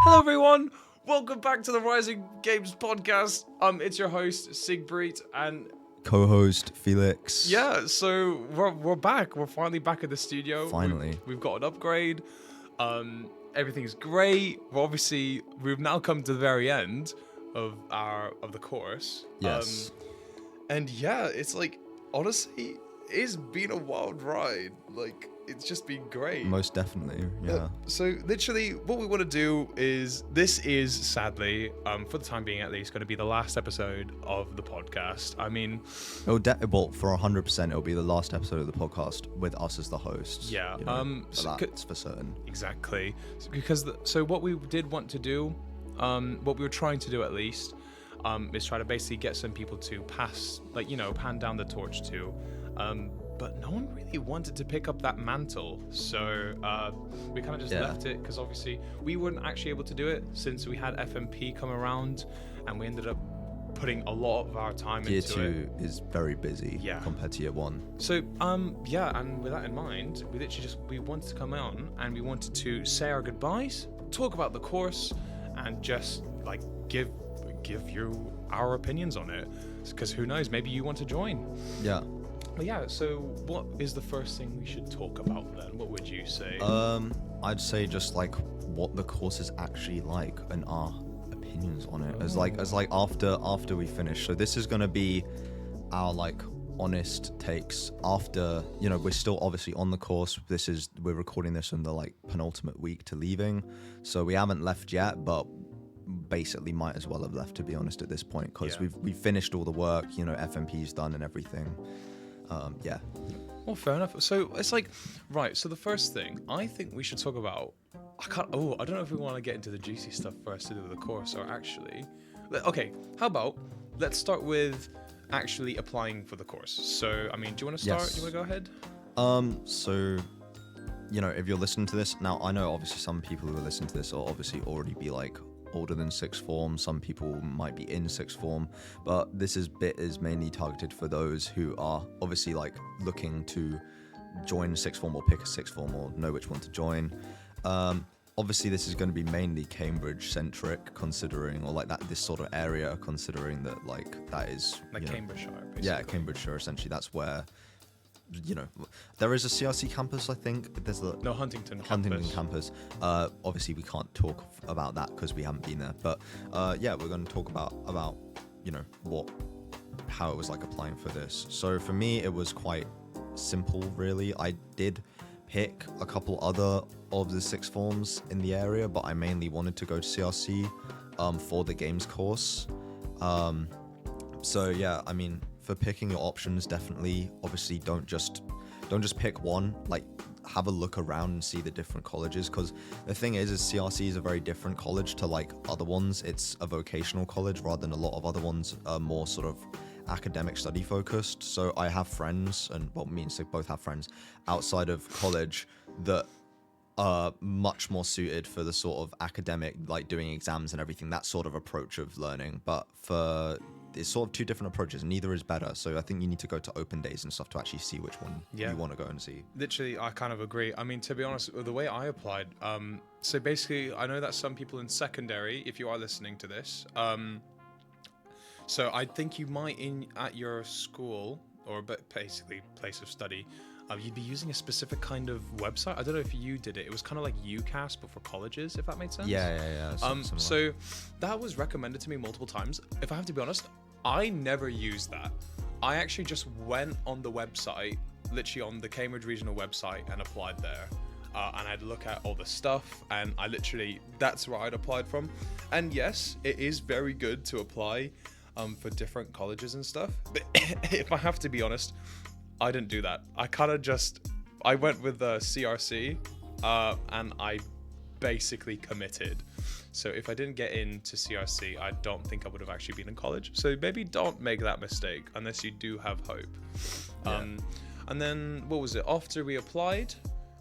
Hello everyone, welcome back to the Rising Games Podcast. It's your host Siegfried and co-host Felix. yeah, so we're back. We're finally back at the studio. Finally, we've got an upgrade. Everything's great. We've now come to the very end of the course. Yes. And yeah, it's like honestly, it's been a wild ride. Like it's just been great. Most definitely, yeah. So literally what we want to do is, this is sadly, for the time being at least, going to be the last episode of the podcast. I mean... For 100% it'll be the last episode of the podcast with us as the hosts. Yeah. You know, that's for certain. Exactly. Because, so what we did want to do, what we were trying to do at least, is try to basically get some people to hand down the torch to. But no one really wanted to pick up that mantle, so we kind of just left it, because obviously we weren't actually able to do it since we had FMP come around, and we ended up putting a lot of our time into it. Year 2 is very busy compared to year 1. So and with that in mind, we wanted to come on and we wanted to say our goodbyes, talk about the course, and just like give you our opinions on it, because who knows, maybe you want to join. Yeah. But yeah, so what is the first thing we should talk about then? What would you say? I'd say just like what the course is actually like and our opinions on it. As like after we finish. So this is gonna be our like honest takes after, we're still obviously on the course. We're recording this in the like penultimate week to leaving. So we haven't left yet, but basically might as well have left, to be honest, at this point, because we've finished all the work, FMP's done and everything. Yeah. Well, fair enough. So it's like, right, so the first thing I think we should talk about, I don't know if we want to get into the juicy stuff first to do with the course, or actually, okay, how about, let's start with actually applying for the course. So, I mean, do you want to start? Yes. Do you want to go ahead? So, if you're listening to this, now I know obviously some people who are listening to this will obviously already be like older than sixth form. Some people might be in sixth form, but this bit is mainly targeted for those who are obviously like looking to join sixth form or pick a sixth form or know which one to join. Obviously this is going to be mainly Cambridge centric, considering, or like that, this sort of area, considering that like that is like Cambridgeshire, basically. Yeah, Cambridgeshire, essentially. That's where there is a CRC campus, I think. There's Huntington campus. Obviously, we can't talk about that because we haven't been there. But we're going to talk about how it was like applying for this. So for me, it was quite simple, really. I did pick a couple other of the sixth forms in the area, but I mainly wanted to go to CRC for the games course. So yeah, I mean, for picking your options, definitely, obviously, don't just pick one. Like, have a look around and see the different colleges, because the thing is CRC is a very different college to like other ones. It's a vocational college rather than a lot of other ones are more sort of academic study focused. So I have friends, and me and Sig both have friends outside of college that are much more suited for the sort of academic, like doing exams and everything, that sort of approach of learning. But it's sort of two different approaches. Neither is better. So I think you need to go to open days and stuff to actually see which one you want to go and see. Literally, I kind of agree. I mean, to be honest, the way I applied, so basically, I know that some people in secondary, if you are listening to this, so I think you might at your school, or basically place of study, you'd be using a specific kind of website. I don't know if you did it. It was kind of like UCAS, but for colleges, if that made sense. Yeah. So that was recommended to me multiple times. If I have to be honest, I never used that. I actually just went on the website, literally on the Cambridge Regional website, and applied there. And I'd look at all the stuff, and that's where I'd applied from. And yes, it is very good to apply for different colleges and stuff. But if I have to be honest, I didn't do that. I went with the CRC, and I basically committed. So if I didn't get into CRC, I don't think I would have actually been in college. So maybe don't make that mistake unless you do have hope. Yeah. And then what was it? After we applied,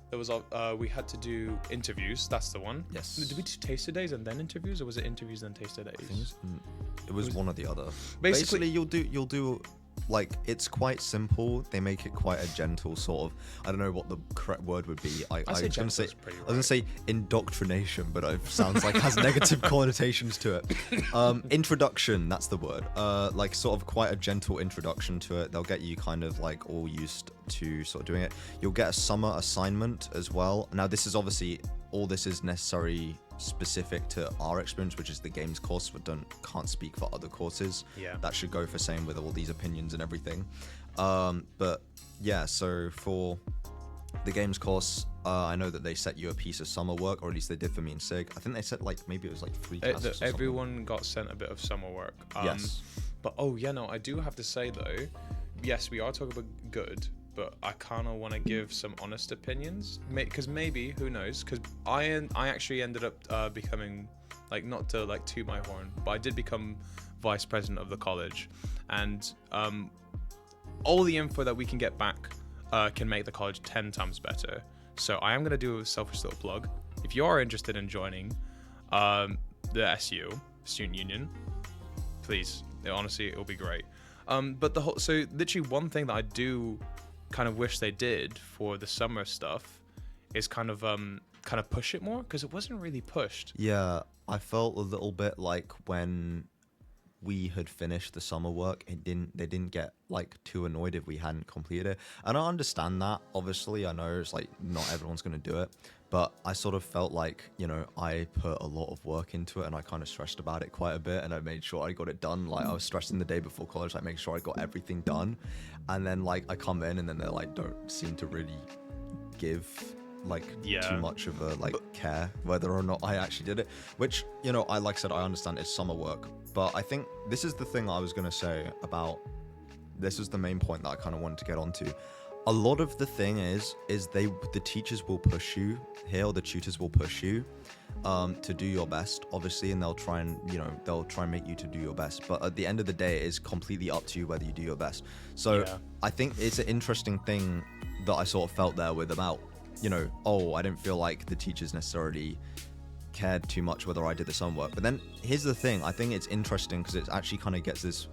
there was we had to do interviews. That's the one. Yes. Did we do taster days and then interviews, or was it interviews then taster days? I think it was one or the other. Basically you'll do like, it's quite simple. They make it quite a gentle sort of, I don't know what the correct word would be. I was gonna say indoctrination, but it sounds like has negative connotations to it. Introduction, that's the word. Like, sort of quite a gentle introduction to it. They'll get you kind of like all used to sort of doing it. You'll get a summer assignment as well. Now, this is obviously, all this is necessary specific to our experience, which is the games course, but can't speak for other courses. Yeah, that should go for same with all these opinions and everything. But yeah, so for the games course, I know that they set you a piece of summer work, or at least they did for me and Sig. I think they said like maybe it was like 3 tasks. Everyone got sent a bit of summer work. Yes. But I do have to say though, yes, we are talking about good, but I kind of want to give some honest opinions, because maybe, who knows, because I actually ended up becoming, like, not to like toot my horn, but I did become vice president of the college, and all the info that we can get back can make the college 10 times better. So I am going to do a selfish little plug. If you are interested in joining the SU, Student Union, please, honestly, it'll be great. But so literally one thing that I do kind of wish they did for the summer stuff is kind of push it more, because it wasn't really pushed. Yeah, I felt a little bit like when we had finished the summer work, they didn't get like too annoyed if we hadn't completed it. And I understand that, obviously. I know it's like not everyone's going to do it, but I sort of felt like, you know, I put a lot of work into it, and I kind of stressed about it quite a bit, and I made sure I got it done. Like, I was stressing the day before college, like, make sure I got everything done. And then like I come in, and then they're like, don't seem to really give like too much of a like care whether or not I actually did it, which, you know, like I said, I understand it's summer work, but I think this is the thing I was going to say about this. Is the main point that I kind of wanted to get onto. A lot of the thing is the teachers will push you here, or the tutors will push you to do your best, obviously, and they'll try and make you to do your best, but at the end of the day, it is completely up to you whether you do your best. So I think it's an interesting thing that I sort of felt there with about, you know, I didn't feel like the teachers necessarily cared too much whether I did the summer work. But then here's the thing, I think it's interesting because it actually kind of gets this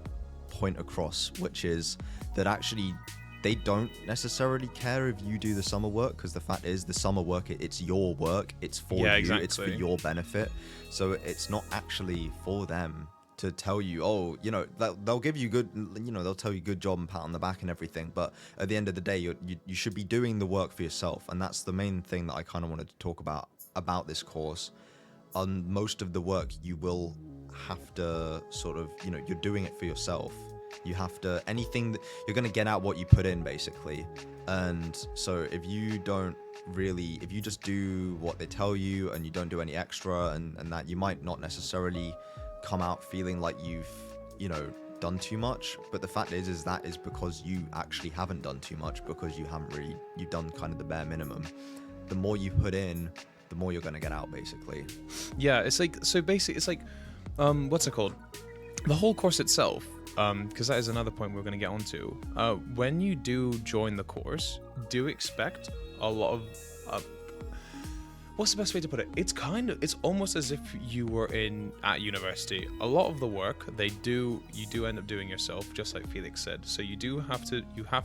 point across, which is that actually they don't necessarily care if you do the summer work, because the fact is the summer work, it's your work, it's for you, exactly. It's for your benefit. So it's not actually for them to tell you, you know, they'll give you good, you know, they'll tell you good job and pat on the back and everything, but at the end of the day, you should be doing the work for yourself. And that's the main thing that I kind of wanted to talk about this course. On most of the work, you will have to sort of, you know, you're doing it for yourself. You have to, anything that you're going to get out what you put in, basically. And so if you just do what they tell you and you don't do any extra and that, you might not necessarily come out feeling like you've, you know, done too much. But the fact is that is because you actually haven't done too much, because you've done kind of the bare minimum. The more you put in, the more you're going to get out, basically. Yeah, it's like, so basically it's like, what's it called? The whole course itself, because that is another point we're going to get onto. When you do join the course, do expect a lot of what's the best way to put it? It's almost as if you were at university. A lot of the work you do end up doing yourself, just like Felix said. So you have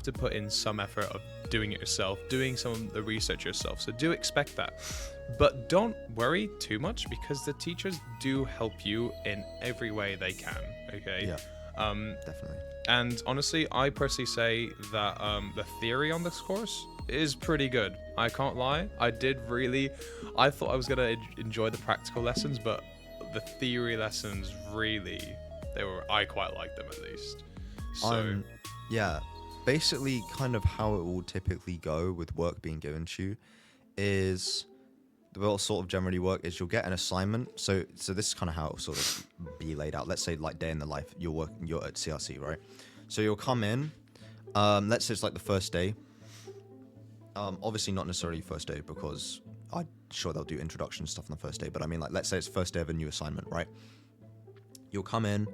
to put in some effort of doing it yourself, doing some of the research yourself. So do expect that. But don't worry too much, because the teachers do help you in every way they can, okay? Yeah, definitely. And honestly, I personally say that the theory on this course is pretty good. I can't lie. I thought I was going to enjoy the practical lessons, but the theory lessons I quite liked them, at least. So, yeah, basically kind of how it will typically go with work being given to you is, the way it'll sort of generally work is you'll get an assignment. So this is kind of how it'll sort of be laid out. Let's say like day in the life, you're at CRC, right? So you'll come in, let's say it's like the first day. Obviously not necessarily first day, because I'm sure they'll do introduction stuff on the first day, but I mean, like, let's say it's first day of a new assignment, right? You'll come in,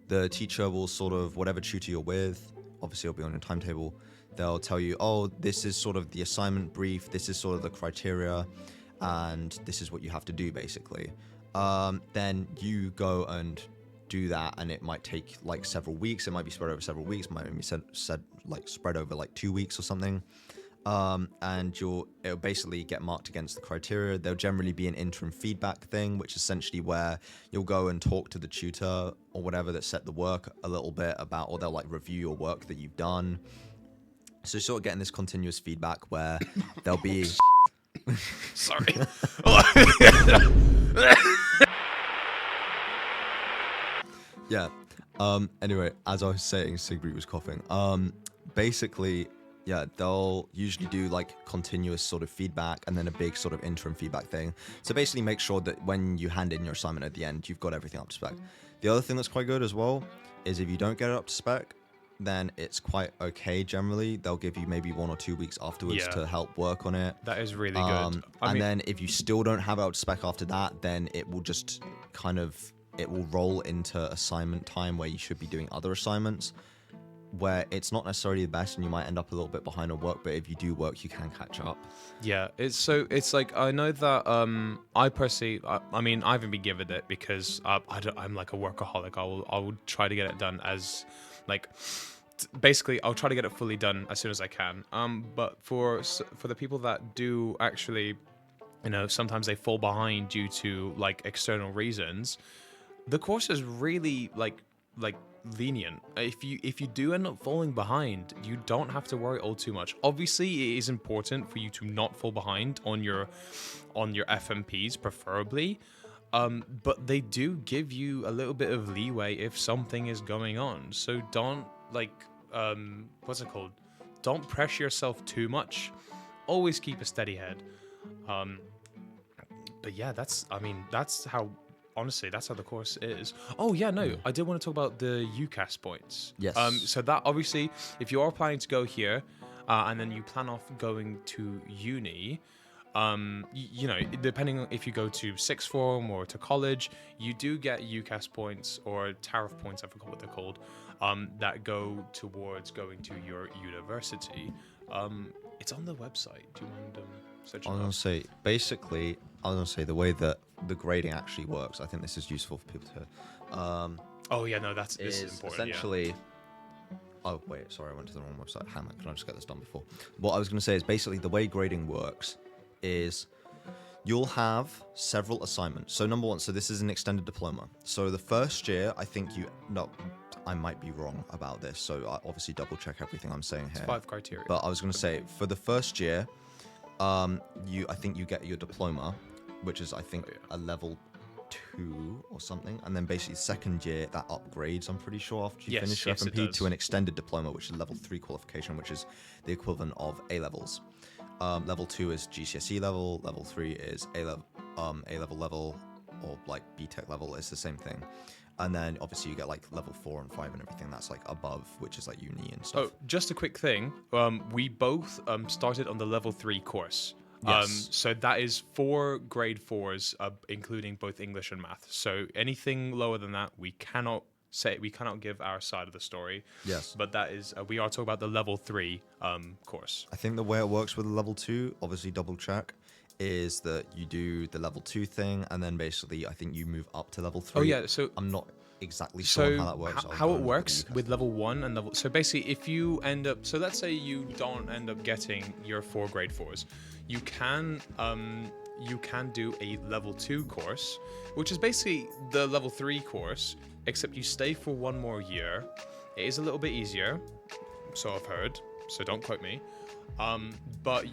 the teacher will sort of, whatever tutor you're with, obviously it'll be on your timetable, they'll tell you, this is sort of the assignment brief, this is sort of the criteria, and this is what you have to do, basically. Then you go and do that, and it might take like several weeks. It might be spread over several weeks. Might be spread over like 2 weeks or something. And it'll basically get marked against the criteria. There'll generally be an interim feedback thing, which is essentially where you'll go and talk to the tutor or whatever that set the work a little bit about, or they'll like review your work that you've done. So sort of getting this continuous feedback where there'll be... Sorry. Yeah. Anyway, as I was saying, Siegfried was coughing. Basically... Yeah, they'll usually do like continuous sort of feedback and then a big sort of interim feedback thing. So basically make sure that when you hand in your assignment at the end, you've got everything up to spec. The other thing that's quite good as well is if you don't get it up to spec, then it's quite okay generally. They'll give you maybe 1 or 2 weeks afterwards to help work on it. That is really good. Then if you still don't have it up to spec after that, then it will just it will roll into assignment time where you should be doing other assignments, where it's not necessarily the best and you might end up a little bit behind on work, but if you do work, you can catch up. Yeah, it's like, I know that I personally, I mean, I haven't been given it because I'm like a workaholic. I will try to get it done as, like, basically, I'll try to get it fully done as soon as I can. But for the people that do actually, you know, sometimes they fall behind due to, like, external reasons, the course is really, like lenient. If you do end up falling behind, you don't have to worry all too much. Obviously, it is important for you to not fall behind on your FMPs, preferably. But they do give you a little bit of leeway if something is going on. So don't what's it called? Don't pressure yourself too much. Always keep a steady head. But yeah, that's how. Honestly, that's how the course is. Oh, yeah, no, I did want to talk about the UCAS points. Yes. So that, obviously, if you are planning to go here, and then you plan off going to uni, you know, depending on if you go to sixth form or to college, you do get UCAS points or tariff points, I forgot what they're called, that go towards going to your university. It's on the website. Do you mind searching? I was going to say the way that the grading actually works, I think this is useful for people to... oh, yeah, no, this is important. Essentially... Yeah. Oh, wait, sorry, I went to the wrong website. Hang on, can I just get this done before? What I was going to say is basically the way grading works is you'll have several assignments. So number one, so this is an extended diploma. So the first year, I might be wrong about this, so I obviously double check everything I'm saying here. It's 5 criteria. But I was going to say, for the first year, I think you get your diploma, which is, I think, a level 2 or something. And then basically second year, that upgrades, I'm pretty sure, after you finish your FMP to an extended diploma, which is level 3 qualification, which is the equivalent of A-levels. Level 2 is GCSE level, level 3 is A-level, or like BTEC level, it's the same thing. And then obviously you get like level 4 and 5 and everything that's like above, which is like uni and stuff. Oh, just a quick thing. We both started on the level 3 course. Yes. So that is 4 grade 4s, including both English and math. So anything lower than that, we cannot give our side of the story. Yes. But that is, we are talking about the level 3 course. I think the way it works with the level 2, obviously double check, is that you do the level 2 thing, and then basically I think you move up to level 3. Oh yeah, so I'm not exactly sure how that works. How it works with level 1 and level... So basically, if you end up... So let's say you don't end up getting your 4 grade 4s. You can do a level 2 course, which is basically the level 3 course, except you stay for 1 more year. It is a little bit easier, so I've heard, so don't quote me. But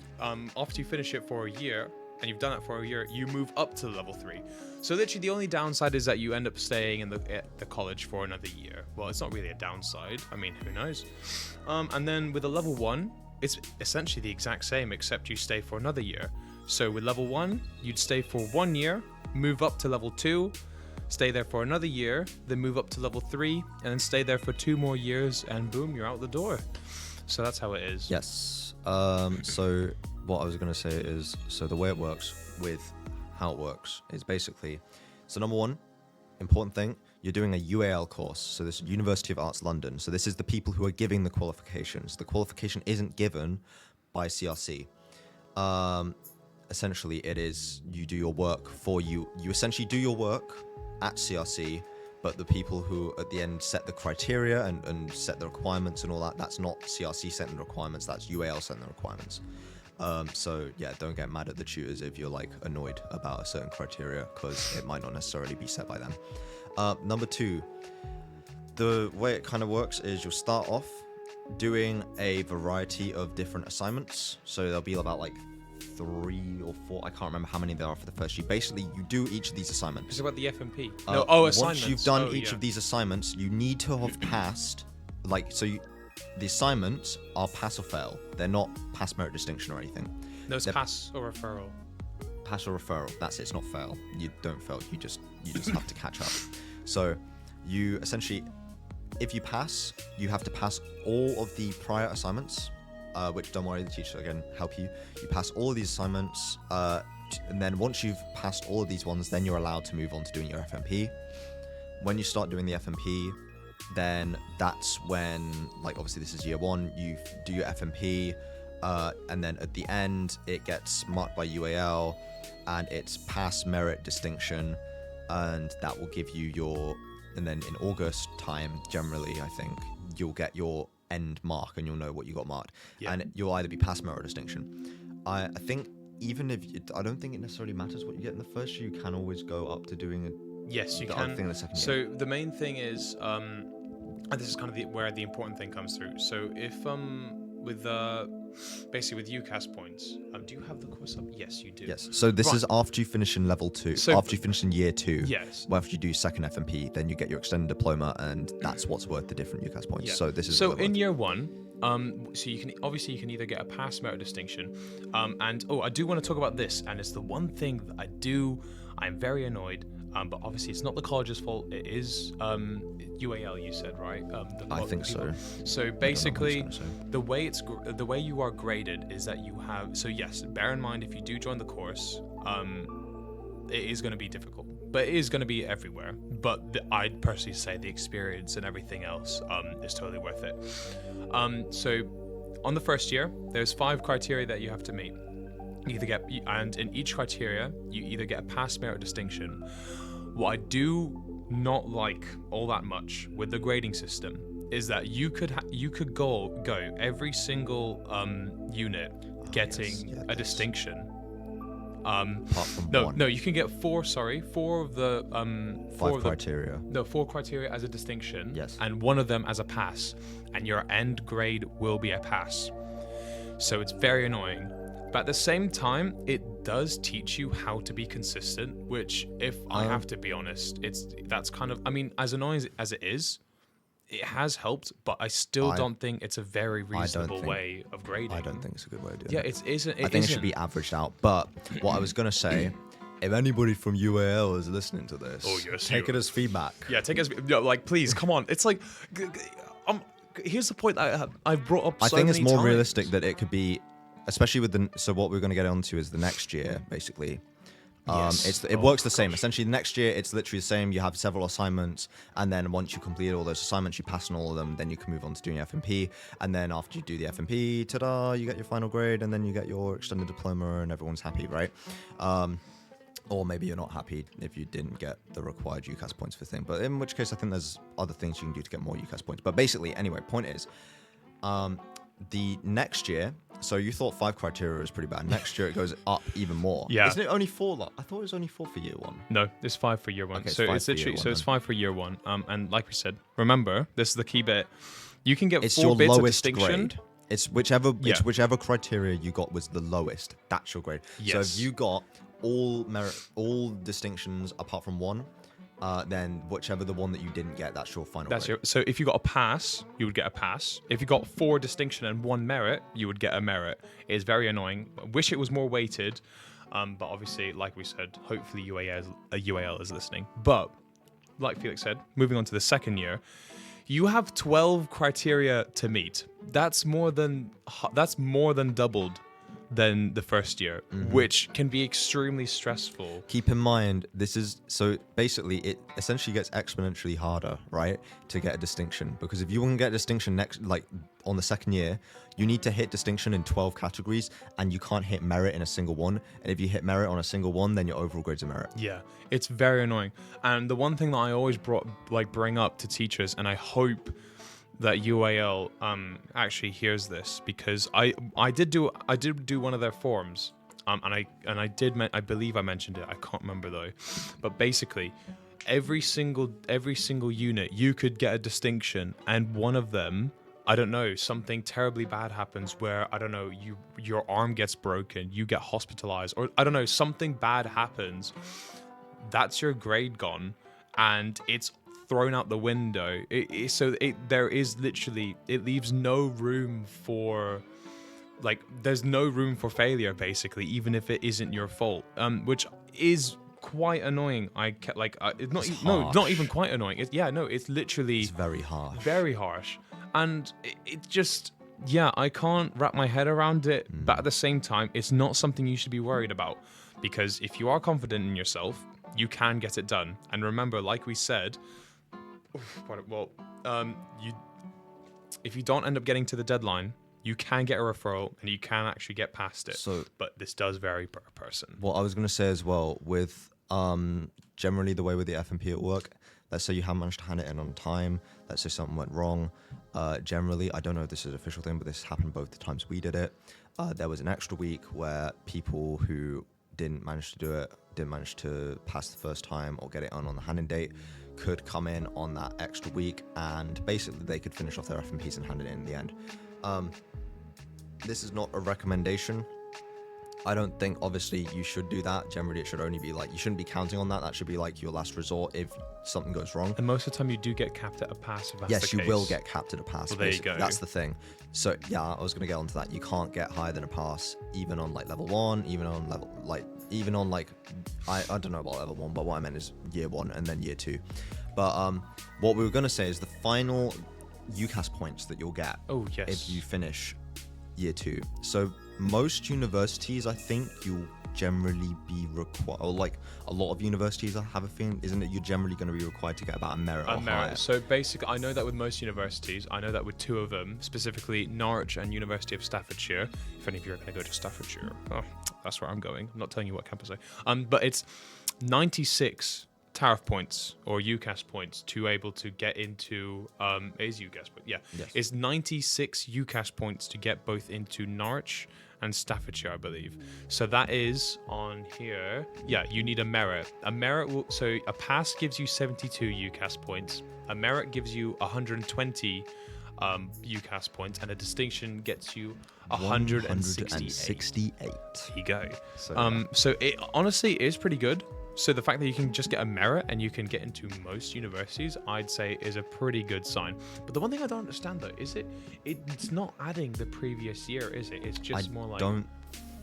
after you finish it for a year, and you've done it for a year, you move up to level 3. So literally the only downside is that you end up staying at the college for another year. Well, it's not really a downside. I mean, who knows? And then with a level 1, it's essentially the exact same, except you stay for another year. So with level 1, you'd stay for 1 year, move up to level 2, stay there for another year, then move up to level 3, and then stay there for 2 more years, and boom, you're out the door. So that's how it is. Yes. So what I was going to say is, so the way it works with how it works is basically, so number one, important thing, you're doing a UAL course. So this is University of Arts London. So this is the people who are giving the qualifications. The qualification isn't given by CRC. Essentially, it is you do your work for you. You essentially do your work at CRC, but the people who at the end set the criteria and set the requirements and all that, that's not CRC setting the requirements, that's UAL setting the requirements. So yeah, don't get mad at the tutors if you're like annoyed about a certain criteria, because it might not necessarily be set by them. Number 2, the way it kind of works is you'll start off doing a variety of different assignments. So there'll be about like 3 or 4, I can't remember how many there are for the first year. Basically, you do each of these assignments. It's about the FMP. Assignments. Once you've done each of these assignments, you need to have passed, the assignments are pass or fail. They're not pass, merit, distinction or anything. No, it's pass or referral. Pass or referral. That's it. It's not fail. You don't fail. You just have to catch up. So you essentially, if you pass, you have to pass all of the prior assignments, which don't worry, the teacher can help you. You pass all of these assignments, and then once you've passed all of these ones, then you're allowed to move on to doing your FMP. When you start doing the FMP, then that's when, like, obviously this is year 1, you do your FMP, and then at the end it gets marked by UAL, and it's pass, merit, distinction, and that will give you your, and then in August time, generally, I think, you'll get your end mark and you'll know what you got marked. Yeah. And you'll either be pass, merit, or distinction. I think even if, I don't think it necessarily matters what you get in the first year, you can always go up to doing a Yes, you the can. other thing in the second So year. the main thing is, and this is kind of where the important thing comes through. So if with basically with UCAS points, do you have the course up? Yes, you do. Yes. So this is after you finish in level 2. So after you finish in year 2. Yes. Well, after you do second FMP, then you get your extended diploma, and that's what's worth the different UCAS points. Yeah. So this is in year 1. So you can either get a pass, merit, distinction, and I do want to talk about this, and it's the one thing that I'm very annoyed. But obviously, it's not the college's fault. It is UAL. You said, right? I think so. So basically, the way you are graded is that you have. So yes, bear in mind if you do join the course, it is going to be difficult, but it is going to be everywhere. But I'd personally say the experience and everything else is totally worth it. So on the first year, there's 5 criteria that you have to meet. And in each criteria, you either get a pass, merit, or distinction. What I do not like all that much with the grading system is that you could go every single unit getting a distinction. Apart from one. No, you can get 4 of the 5 criteria. 4 criteria as a distinction. Yes. And 1 of them as a pass, and your end grade will be a pass. So it's very annoying. But at the same time, it does teach you how to be consistent, which, if I have to be honest, that's kind of, I mean, as annoying as it is, it has helped, but I still don't think it's a very reasonable way of grading. I don't think it's a good way of doing it. Yeah, it isn't. I think it should be averaged out. But what I was going to say, if anybody from UAL is listening to this, take it as feedback. Yeah, take it as, please, come on. It's like, here's the point I brought up so many times. I think it's more realistic that it could be, especially with so what we're going to get onto is the next year, basically. It works the same. Essentially, the next year, it's literally the same. You have several assignments, and then once you complete all those assignments, you pass on all of them, then you can move on to doing FMP. And then after you do the FMP, ta-da, you get your final grade, and then you get your extended diploma, and everyone's happy, right? Or maybe you're not happy if you didn't get the required UCAS points for the thing. But in which case, I think there's other things you can do to get more UCAS points. But basically, anyway, point is, the next year, so you thought 5 criteria was pretty bad. Next year it goes up even more. Yeah. Isn't it only 4? I thought it was only 4 for year 1. No, it's 5 for year 1. Okay, so it's literally, it's 5 for year 1. And like we said, remember, this is the key bit. You can get 4 bits of distinction. Grade. It's whichever criteria you got was the lowest. That's your grade. Yes. So if you got all merit, all distinctions apart from 1, then whichever the one that you didn't get, that's your final grade. So if you got a pass, you would get a pass. If you got 4 distinction and 1 merit, you would get a merit. It is very annoying. I wish it was more weighted, but obviously, like we said, hopefully UAL is listening. But like Felix said, moving on to the second year, you have 12 criteria to meet. That's more than doubled than the first year, which can be extremely stressful. Keep in mind, this is so basically it essentially gets exponentially harder, right, to get a distinction. Because if you want to get a distinction next, like on the second year, you need to hit distinction in 12 categories, and you can't hit merit in a single one. And if you hit merit on a single one, then your overall grades are merit. Yeah, it's very annoying. And the one thing that I always bring up to teachers, and I hope that UAL actually hears this, because I did do one of their forums, and I believe I mentioned it. I can't remember though, but basically, every single unit you could get a distinction, and one of them, I don't know, something terribly bad happens where, I don't know, your arm gets broken, you get hospitalized, or I don't know, something bad happens. That's your grade gone, and it's thrown out the window. There is literally, it leaves no room for, like, there's no room for failure basically, even if it isn't your fault, which is quite annoying. Not even quite annoying. It's literally, it's very harsh, and it just, I can't wrap my head around it. But at the same time, it's not something you should be worried about, because if you are confident in yourself, you can get it done. And remember, like we said, if you don't end up getting to the deadline, you can get a referral and you can actually get past it. But this does vary per person. What I was going to say as well, with generally the way with the FMP at work, let's say you haven't managed to hand it in on time, let's say something went wrong. Generally, I don't know if this is an official thing, but this happened both the times we did it. There was an extra week where people who didn't manage to do it, didn't manage to pass the first time or get it on the hand-in date, could come in on that extra week, and basically they could finish off their FMPs and hand it in the end. This is not a recommendation. I don't think, obviously, you should do that. Generally, it should only be like, you shouldn't be counting on that. That should be like your last resort if something goes wrong. And most of the time, you do get capped at a pass. If that's yes, the case. You will get capped at a pass. Well, there you go. That's the thing. So yeah, I was gonna get onto that. You can't get higher than a pass, even on like level 1, even on I don't know about level 1, but what I meant is year 1 and then year 2. But what we were gonna say is the final UCAS points that you'll get. Oh yes. If you finish year 2. So most universities, I think you'll generally be required, or like a lot of universities, I have a feeling, isn't it, you're generally going to be required to get about a merit or higher? So basically, I know that with most universities, I know that with 2 of them, specifically Norwich and University of Staffordshire. If any of you are going to go to Staffordshire, that's where I'm going. I'm not telling you what campus but it's 96 tariff points or UCAS points to able to get into it is UCAS, but yes. It's 96 UCAS points to get both into Norwich and Staffordshire, I believe. So that is on here. Yeah, you need a merit. So a pass gives you 72 UCAS points. A merit gives you 120 UCAS points, and a distinction gets you 168. There you go. So it honestly is pretty good. So the fact that you can just get a merit and you can get into most universities, I'd say is a pretty good sign. But the one thing I don't understand though is it's not adding the previous year, is it? It's just more like, I don't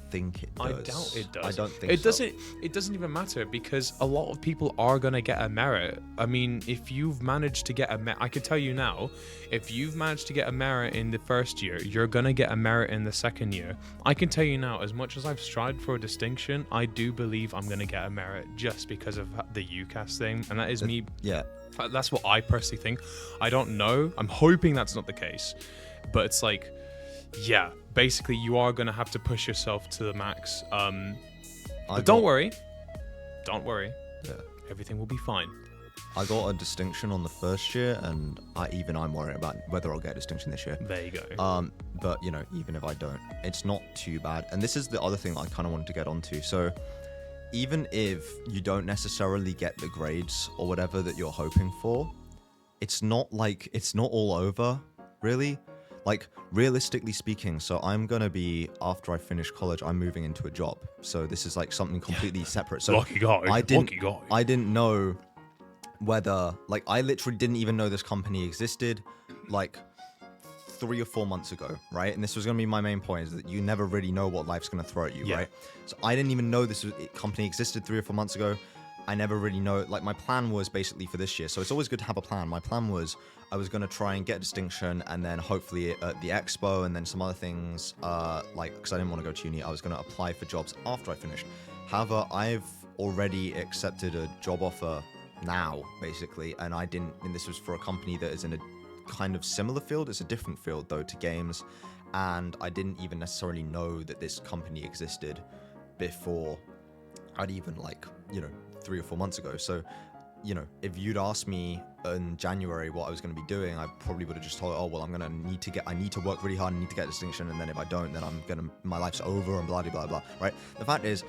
think it does. I doubt it does. I don't think so. It doesn't even matter, because a lot of people are going to get a merit. I mean, if you've managed to get a merit, I can tell you now, if you've managed to get a merit in the first year, you're going to get a merit in the second year. I can tell you now, as much as I've strived for a distinction, I do believe I'm going to get a merit just because of the UCAS thing. And that is me. Yeah. That's what I personally think. I don't know. I'm hoping that's not the case. But it's like, yeah, basically you are going to have to push yourself to the max. But don't worry. Yeah. Everything will be fine. I got a distinction on the first year, and I'm worried about whether I'll get a distinction this year. There you go. But even if I don't, it's not too bad. And this is the other thing I kind of wanted to get onto. So even if you don't necessarily get the grades or whatever that you're hoping for, it's not all over, really. Like, realistically speaking, so I'm going to be, after I finish college, I'm moving into a job. So this is like something completely separate. So lucky guy. I didn't know whether, like, I literally didn't even know this company existed, like, 3 or 4 months ago, right? And this was going to be my main point, is that you never really know what life's going to throw at you, right? So I didn't even know this company existed 3 or 4 months ago. I never really know. Like, my plan was basically for this year, so it's always good to have a plan. My plan was I was going to try and get distinction, and then hopefully at the expo and then some other things, like, because I didn't want to go to uni, I was going to apply for jobs after I finished. However, I've already accepted a job offer now, basically, and this was for a company that is in a kind of similar field. It's a different field, though, to games, and I didn't even necessarily know that this company existed before I'd even, 3 or 4 months ago. So, if you'd asked me in January what I was going to be doing, I probably would have just told, oh, well, I need to work really hard, I need to get distinction, and then if I don't, then my life's over, and blah, blah, blah, blah, right? The fact is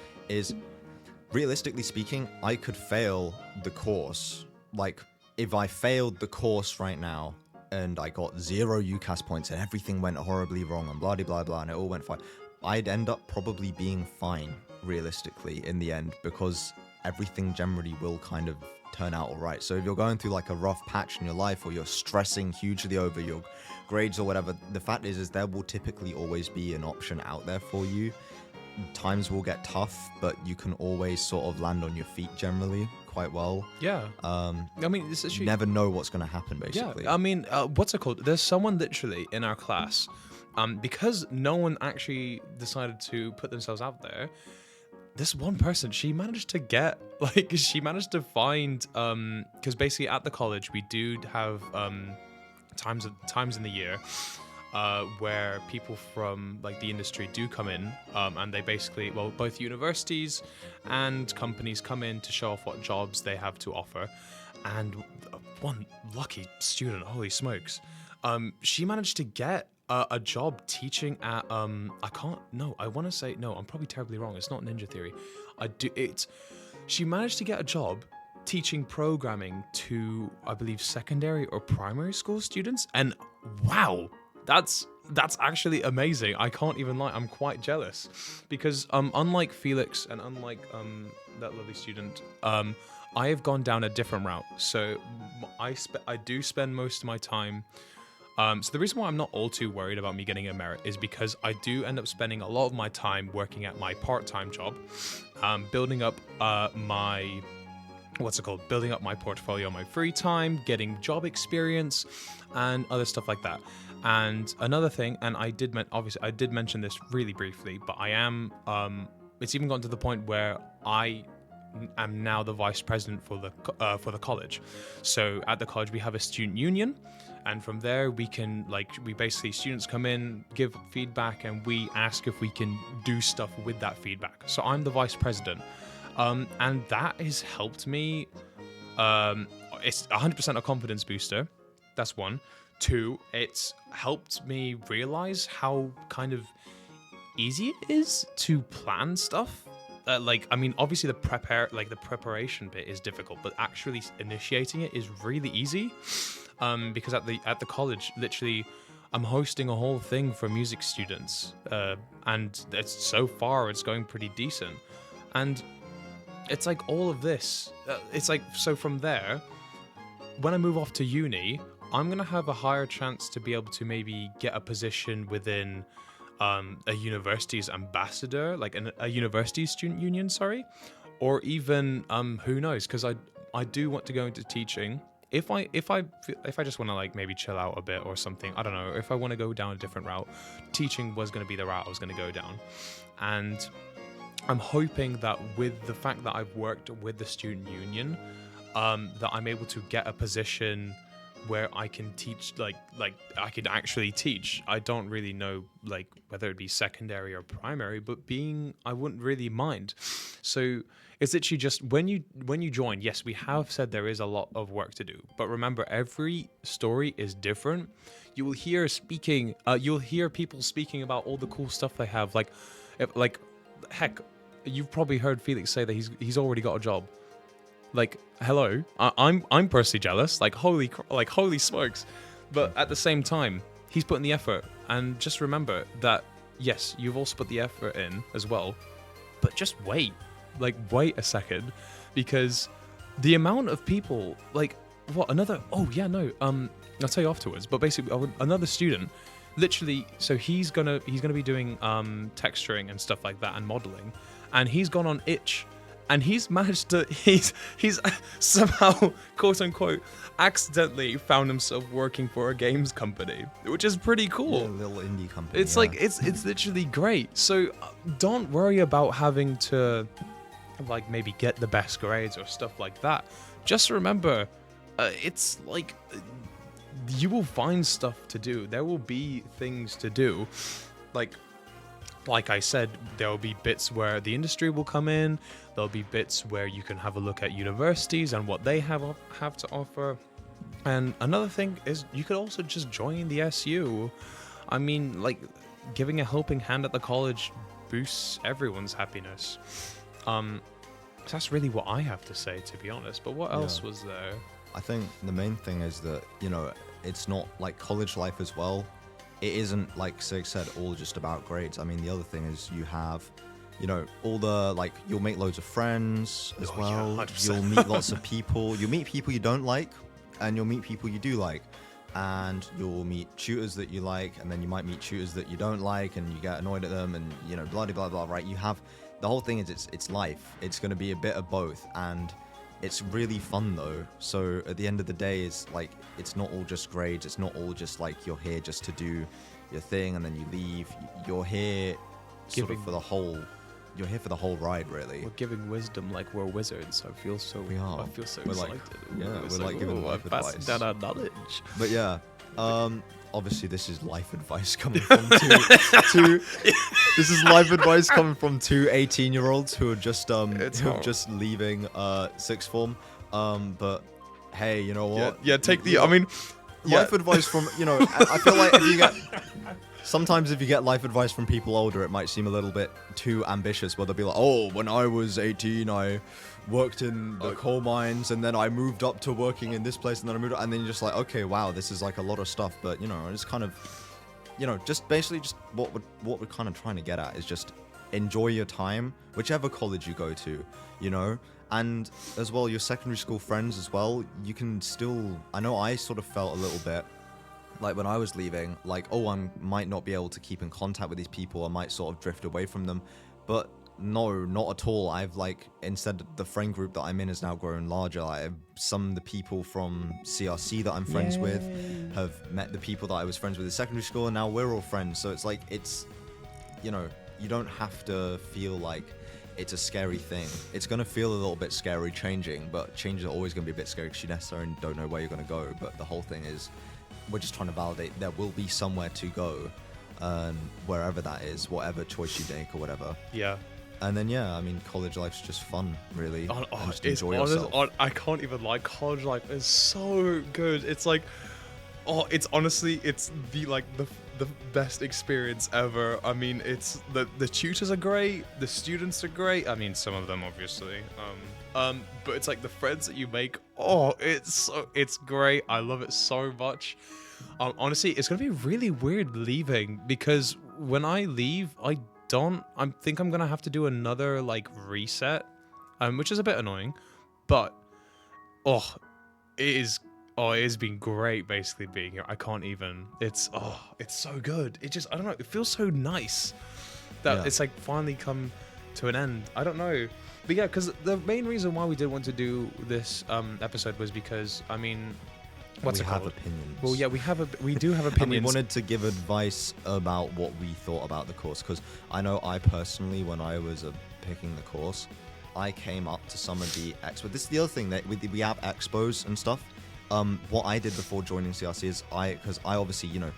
realistically speaking, I could fail the course. Like, if I failed the course right now, and I got 0 UCAS points, and everything went horribly wrong, and blah, blah, blah, blah, and it all went fine, I'd end up probably being fine, realistically, in the end, because everything generally will kind of turn out all right. So if you're going through like a rough patch in your life, or you're stressing hugely over your grades or whatever, the fact is there will typically always be an option out there for you. Times will get tough, but you can always sort of land on your feet generally quite well. Yeah. I mean, it's actually... You never know what's going to happen, basically. Yeah, I mean, what's it called? There's someone literally in our class, because no one actually decided to put themselves out there, this one person, she managed to find, because basically at the college, we do have times in the year where people from like the industry do come in, and they basically, well, both universities and companies come in to show off what jobs they have to offer. And one lucky student, holy smokes, she managed to get a job teaching at I'm probably terribly wrong, it's not Ninja Theory. She managed to get a job teaching programming to, I believe, secondary or primary school students, and wow, that's actually amazing. I can't even lie, I'm quite jealous, because unlike Felix and unlike that lovely student, I have gone down a different route. So I do spend most of my time. So the reason why I'm not all too worried about me getting a merit is because I do end up spending a lot of my time working at my part-time job, building up building up my portfolio, my free time, getting job experience, and other stuff like that. And another thing, and I did mention this really briefly, but I am, it's even gotten to the point where I am now the vice president for the college. So at the college we have a student union, and from there students come in, give feedback, and we ask if we can do stuff with that feedback. So I'm the vice president, and that has helped me. It's 100% a confidence booster. That's one. 2, it's helped me realize how kind of easy it is to plan stuff. Obviously the preparation bit is difficult, but actually initiating it is really easy. Because at the college, literally, I'm hosting a whole thing for music students, and it's going pretty decent. And it's like all of this. So from there, when I move off to uni, I'm gonna have a higher chance to be able to maybe get a position within a university's ambassador, like a university student union, or even who knows? Because I do want to go into teaching. If I just want to maybe chill out a bit or something, I don't know. If I want to go down a different route, teaching was going to be the route I was going to go down. And I'm hoping that with the fact that I've worked with the student union, that I'm able to get a position where I can teach, I could actually teach. I don't really know whether it be secondary or primary, but I wouldn't really mind. So it's literally just when you join, yes, we have said there is a lot of work to do, but remember, every story is different. You will hear people speaking about all the cool stuff they have. Heck, you've probably heard Felix say that he's already got a job. Hello, I'm personally jealous. Holy smokes! But at the same time, he's putting the effort. And just remember that yes, you've also put the effort in as well. But just wait, wait a second, because the amount of people I'll tell you afterwards. But basically, another student, literally, so he's gonna be doing texturing and stuff like that and modeling, and he's gone on Itch and he's managed to he's somehow, quote unquote, accidentally found himself working for a games company, which is pretty cool. Yeah, a little indie company. It's like it's literally great. So don't worry about having to like maybe get the best grades or stuff like that. Just remember, it's like you will find stuff to do. There will be things to do. Like I said, there will be bits where the industry will come in. There'll be bits where you can have a look at universities and what they have to offer. And another thing is you could also just join the SU. I mean, like, giving a helping hand at the college boosts everyone's happiness. So that's really what I have to say, to be honest. But what else was there? I think the main thing is that, you know, it's not like college life as well. It isn't, like Sig said, all just about grades. I mean, the other thing is you have, you know, all the, like, you'll make loads of friends as well. Yeah, you'll meet lots of people. You'll meet people you don't like, and you'll meet people you do like. And you'll meet tutors that you like, and then you might meet tutors that you don't like, and you get annoyed at them, and, you know, blah, blah, blah, right? You have, the whole thing is it's life. It's going to be a bit of both, and it's really fun though. So at the end of the day, it's like, it's not all just grades. It's not all just like you're here just to do your thing and then you leave. You're here sort of for the whole. You're here for the whole ride, really. We're giving wisdom like we're wizards. I feel so. We are. I feel so we're excited. Like, we're like giving life advice. Passing down our knowledge. But yeah, obviously this is life advice coming from two this is life advice coming from two 18-year-olds who are just just leaving sixth form. But hey, you know what? Yeah, take the. I mean, life advice from, you know, I feel like if you get. Sometimes if you get life advice from people older, it might seem a little bit too ambitious, where they'll be like, oh, when I was 18, I worked in the coal mines, and then I moved up to working in this place, and then I moved up, and then you're just like, okay, wow, this is like a lot of stuff. But, you know, it's kind of, you know, just basically just what we're kind of trying to get at is just enjoy your time, whichever college you go to, you know, and as well, your secondary school friends as well, you can still, I know I sort of felt a little bit, like when I was leaving, like, oh, I might not be able to keep in contact with these people. I might sort of drift away from them. But no, not at all. I've like, instead, the friend group that I'm in has now grown larger. Like, some of the people from CRC that I'm friends with have met the people that I was friends with in secondary school, and now we're all friends. So it's like, it's, you know, you don't have to feel like it's a scary thing. It's going to feel a little bit scary changing, but change is always going to be a bit scary because you necessarily don't know where you're going to go. But the whole thing is, we're just trying to validate there will be somewhere to go, wherever that is, whatever choice you make or whatever. Yeah. And then, yeah, I mean, college life's just fun, really. Just it's enjoy yourself. I can't even lie. College life is so good. It's like, it's honestly, it's the best experience ever. I mean, it's the tutors are great, the students are great. I mean, some of them obviously. But it's like the friends that you make. Oh, it's great. I love it so much. Honestly, it's gonna be really weird leaving, because when I leave, I think I'm gonna have to do another like reset, which is a bit annoying, but it has been great basically being here. I can't even. It's so good. It just, I don't know. It feels so nice that it's like finally come to an end. I don't know. But yeah, because the main reason why we did want to do this episode was because, I mean, what's it called? We have opinions. Well, yeah, we do have opinions. And we wanted to give advice about what we thought about the course, because I know I personally, when I was picking the course, I came up to some of the expos. This is the other thing, that we have expos and stuff. What I did before joining CRC is because I obviously, you know,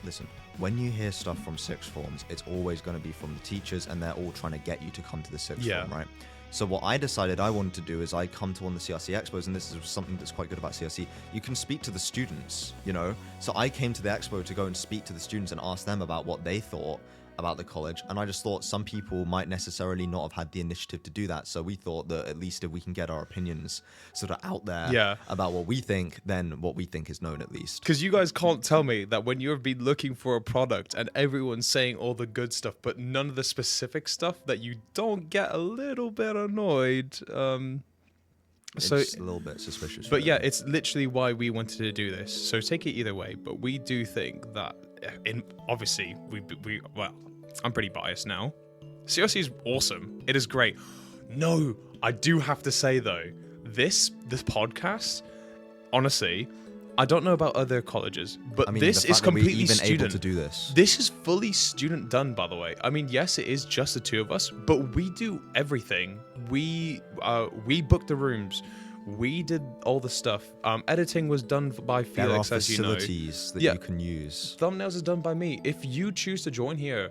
listen, when you hear stuff from sixth forms, it's always going to be from the teachers, and they're all trying to get you to come to the sixth form, right? So what I decided I wanted to do is I come to one of the CRC expos, and this is something that's quite good about CRC. You can speak to the students, you know? So I came to the expo to go and speak to the students and ask them about what they thought about the college, and I just thought some people might necessarily not have had the initiative to do that, so we thought that at least if we can get our opinions sort of out there about what we think, then what we think is known at least. Because you guys can't tell me that when you've been looking for a product and everyone's saying all the good stuff, but none of the specific stuff, that you don't get a little bit annoyed. It's a little bit suspicious. But yeah, it's literally why we wanted to do this. So take it either way, but we do think that, obviously, well, I'm pretty biased now. CRC is awesome. It is great. No, I do have to say though, this podcast, honestly, I don't know about other colleges, but this is completely even student. able to do this. This is fully student done, by the way. I mean, yes, it is just the two of us, but we do everything. We booked the rooms. We did all the stuff. Editing was done by Felix, as you know. There are facilities that you can use. Thumbnails is done by me. If you choose to join here,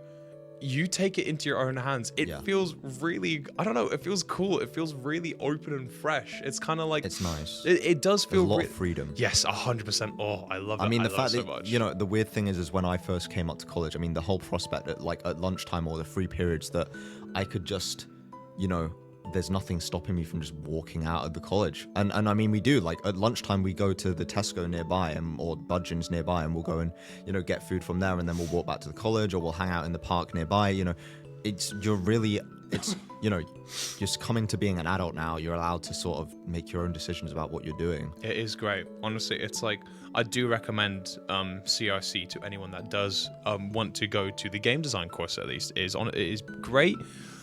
you take it into your own hands. It feels really, I don't know, it feels cool. It feels really open and fresh. It's kind of like... It's nice. It does feel... There's a lot of freedom. Yes, 100%. Oh, I love it. I mean, the fact so that, much. you know, the weird thing is when I first came up to college, I mean, the whole prospect at, like, at lunchtime or the free periods that I could just, you know, there's nothing stopping me from just walking out of the college. And I mean, we do, like, at lunchtime we go to the Tesco nearby or Budgeon's nearby, and we'll go and, you know, get food from there, and then we'll walk back to the college, or we'll hang out in the park nearby. You know, you know, just coming to being an adult now, you're allowed to sort of make your own decisions about what you're doing. It is great. Honestly, it's like, I do recommend CRC to anyone that does want to go to the game design course, at least. It is great.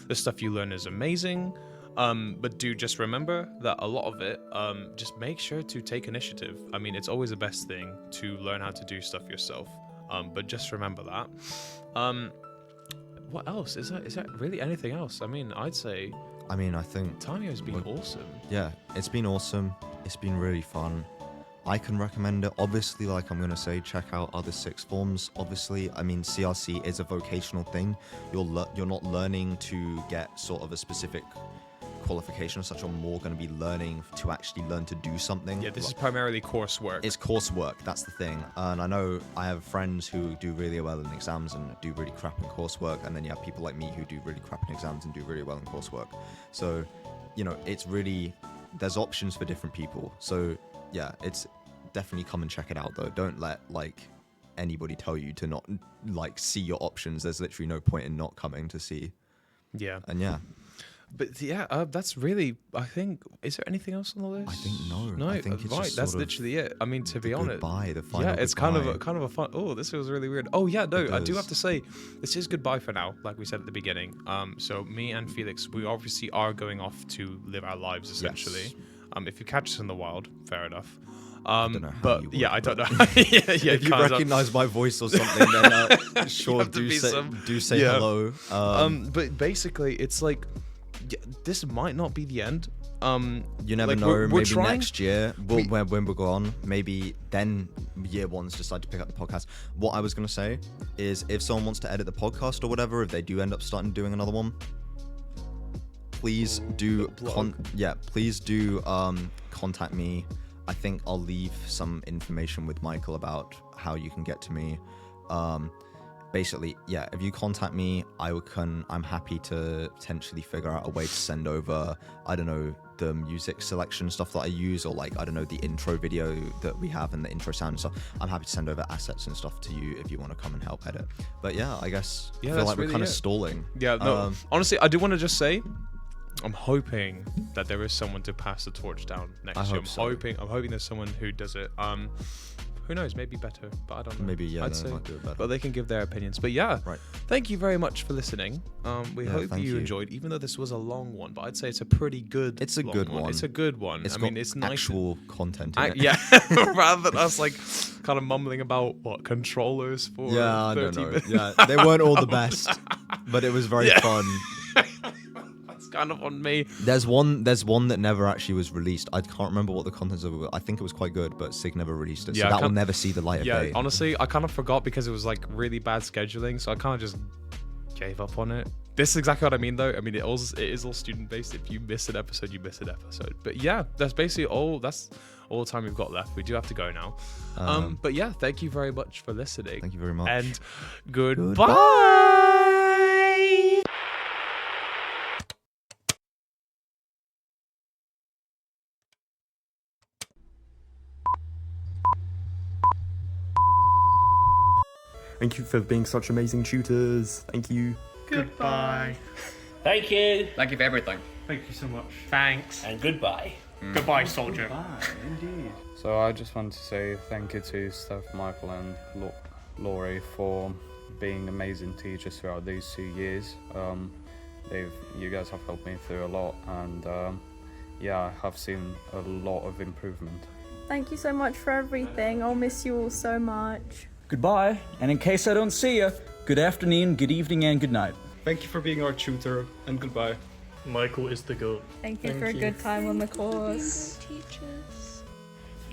The stuff you learn is amazing. But do just remember that a lot of it, just make sure to take initiative. I mean, it's always the best thing to learn how to do stuff yourself. But just remember that. What else? Is that really anything else? I mean, I'd say... I mean, I think... Tamio's been awesome. Yeah, it's been awesome. It's been really fun. I can recommend it. Obviously, like I'm going to say, check out other sixth forms. Obviously, I mean, CRC is a vocational thing. You're not learning to get sort of a specific qualification or such. You're more going to be learning to actually learn to do something. Yeah, this is primarily coursework. It's coursework, that's the thing. And I know I have friends who do really well in exams and do really crap in coursework, and then you have people like me who do really crap in exams and do really well in coursework. So, you know, it's really, there's options for different people. So yeah, it's definitely come and check it out though. Don't let like anybody tell you to not like see your options. There's literally no point in not coming to see. Yeah. And yeah. But yeah, that's really, I think, is there anything else on the list? I think no. No, I think it's right, just that's sort of literally it. I mean, to be honest. The final yeah, it's goodbye. kind of a fun, oh, this was really weird. Oh yeah, no, I do have to say, this is goodbye for now, like we said at the beginning. So me and Felix, we obviously are going off to live our lives, essentially. Yes. If you catch us in the wild, fair enough. I don't know how but you would, yeah, I don't know. If you recognize my voice or something, then sure, do say hello. But basically, it's like, this might not be the end. You never like, know. we're Maybe trying, next year, when we're gone, maybe then year ones decide to pick up the podcast. What I was gonna say is, if someone wants to edit the podcast or whatever, if they do end up starting doing another one, please do contact me. I think I'll leave some information with Michael about how you can get to me. Basically, yeah, if you contact me, I'm happy to potentially figure out a way to send over, I don't know, the music selection stuff that I use, or like, I don't know, the intro video that we have and the intro sound and stuff. I'm happy to send over assets and stuff to you if you want to come and help edit. But yeah, I guess I feel like we're kind of stalling. Yeah, no, honestly, I do want to just say, I'm hoping that there is someone to pass the torch down next year. I'm hoping there's someone who does it. Who knows? Maybe better, but I don't know. Maybe I'd say, might do it better. But they can give their opinions. But yeah, right. Thank you very much for listening. We hope you enjoyed, even though this was a long one. But I'd say it's a pretty good. It's a good one. It's a good one. It's nice. Actual content. In it. Yeah, rather than us like kind of mumbling about what controllers for. Yeah, I don't know. Yeah, they weren't all the best, but it was very fun. Kind of on me. There's one that never actually was released. I can't remember what the contents of it were. I think it was quite good, but Sig never released it. So that will never see the light of day. Yeah, honestly, I kind of forgot because it was like really bad scheduling, so I kind of just gave up on it. This is exactly what I mean though. I mean, it is all student based. If you miss an episode, you miss an episode. But yeah, that's basically all the time we've got left. We do have to go now. But yeah, thank you very much for listening. Thank you very much. And goodbye. Thank you for being such amazing tutors. Thank you. Goodbye. Thank you. Thank you for everything. Thank you so much. Thanks. And goodbye. Goodbye, soldier. Goodbye, indeed. So I just want to say thank you to Steph, Michael and Laurie for being amazing teachers throughout these 2 years. You guys have helped me through a lot, and yeah, I have seen a lot of improvement. Thank you so much for everything. I'll miss you all so much. Goodbye, and in case I don't see you, good afternoon, good evening, and good night. Thank you for being our tutor, and goodbye. Michael is the GOAT. Thank you for a good time on the course.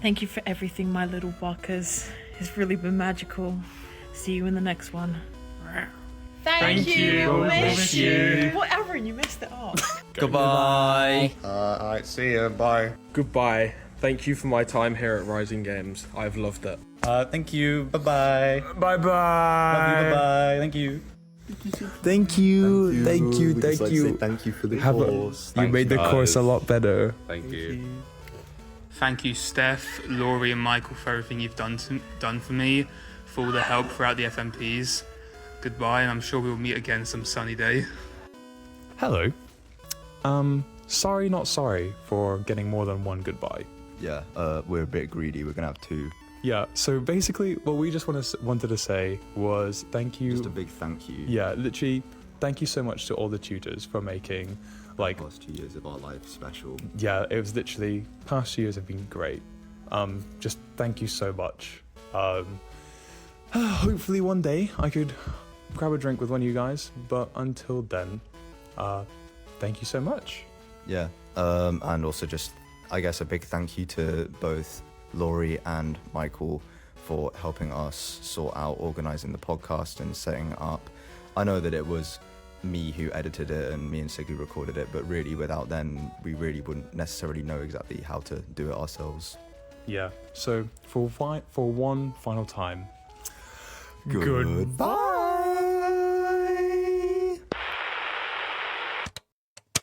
Thank you for everything, my little buckers. It's really been magical. See you in the next one. Thank you. Miss you. Whatever, you messed it up. Goodbye. Alright, see ya, bye. Goodbye. Thank you for my time here at Rising Games. I've loved it. Thank you. Bye-bye. Bye bye. Love you. Bye-bye. Thank you. Thank you. We'd just like to say thank you for the course. You made the course a lot better. Thank you. Thank you, Steph, Laurie, and Michael, for everything you've done for me, for all the help throughout the FMPs. Goodbye, and I'm sure we'll meet again some sunny day. Hello. Sorry, not sorry for getting more than one goodbye. Yeah, we're a bit greedy. We're gonna have 2. Yeah, so basically what we just wanted to say was thank you. Just a big thank you. Yeah, literally, thank you so much to all the tutors for making, like, The past 2 years of our life special. yeah, it was literally, past years have been great. Just thank you so much. Hopefully one day I could grab a drink with one of you guys, but until then, thank you so much. Yeah, and also just, I guess, a big thank you to both Laurie and Michael for helping us sort out organising the podcast and setting up. I know that it was me who edited it and me and Siggy recorded it, but really without them, we really wouldn't necessarily know exactly how to do it ourselves. Yeah, so for one final time, Goodbye!